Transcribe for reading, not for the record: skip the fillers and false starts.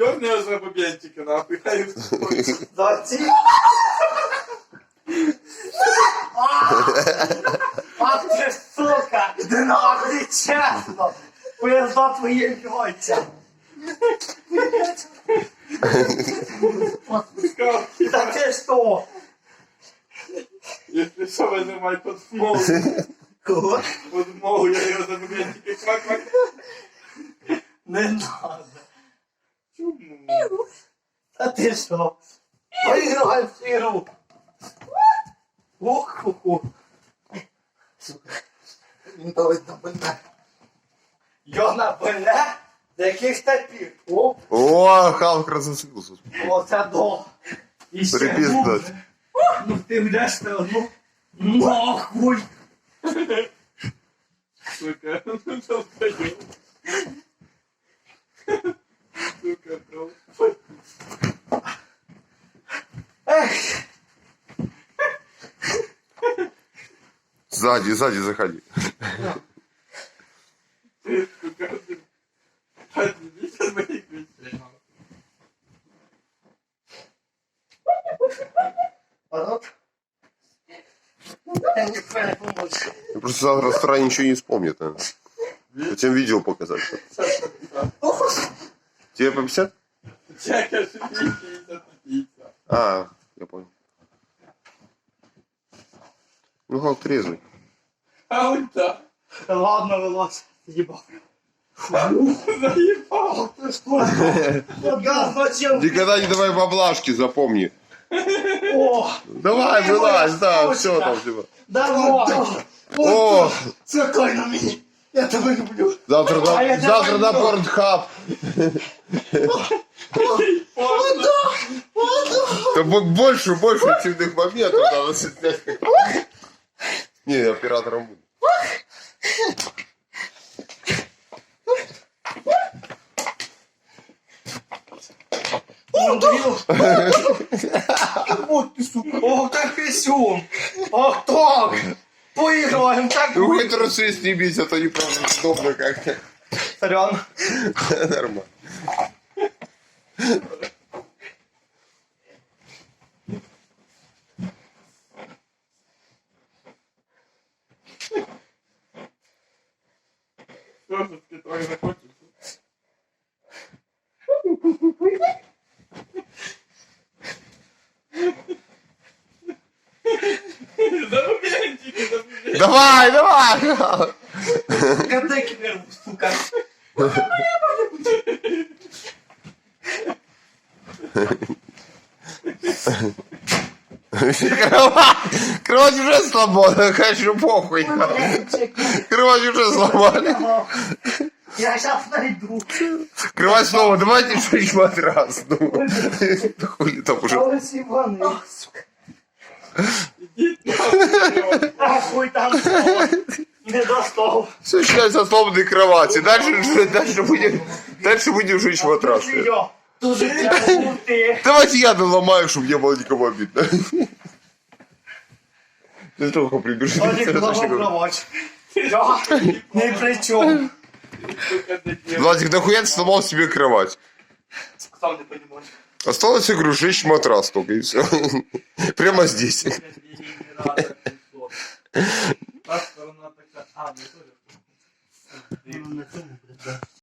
Дёрни его за бубенчики, нахуй. Хай успокоится. Ах ти, сука! Ах ти, чесно! Поїзда твої б'ються! Та ти що? Если что, вызывай подмогу. Кого? Подмогу, я его за бубенчики квак-квак. Не надо. Чому? Та ти що? Поіграй в ігру! Ух-ху-ху! Сука, він давить на больне. Йо на больне? З яких тепер? О, О, Халк разозлился. оце до. І ще Припіздать. глубже. Ну ти вдеш ти одну. Нахуй! Сука, ну долбоёб. Сука, долбоёб. Ех! Сзади заходи. Ты, сука, ты. Отойдите от моих вещей, нахуй. От. Я ніхто не поможе. Я просто завтра с утра ничего не вспомнит, наверное. Хотим видео показать. Тебе по 50? Чекай, что пицца, пицца. А, я понял. Ну, Халк трезвый. А он так. Ладно, вилазь. Їбав. Заебал. Ти що? От газ зачем? Никогда не давай поблажки, запомни. О! Давай, вылазь, да, все там типа. Давай! О, Циркай на мені! Я тебе люблю! завтра на Порнхаб. Да больше интимных моментов надо снять. Не, я оператором буду. Андрію! От ти, сука! Ох, так пісюн! Ох, так! Поіграємо, так Ну, буде! хоть трусы снимись, а то неправда удобно как-то. Сорян! Нормально. Что же ты твои закончился? За бубенчики, за бубенчики. Давай! Кадеки верну, сука! Кровать уже сломана, конечно, похуй. Кровать уже сломали. Я сейчас найду! Кровать снова, давайте шить матрас. Ну, хули там уже. Але сівани! Сука! Иди нахуй. Ахуй там стол! Не достав! Все считается сломанной кровати. Дальше будем жить в матрасах. Йо! Дуже тяжко ти! Давайте я наломаю, чтобы не было никому обидно. Ты только прибежишь. Владик ламав кровать! Я не при чому! Сука, ты делаешь. Владик, нахуя ты сломал себе кровать? Сам не понимаешь. Осталось игру жечь матрас только и все. Прямо здесь. Та сторона така. А, не тоже. Ну, на цьому, блядь, да.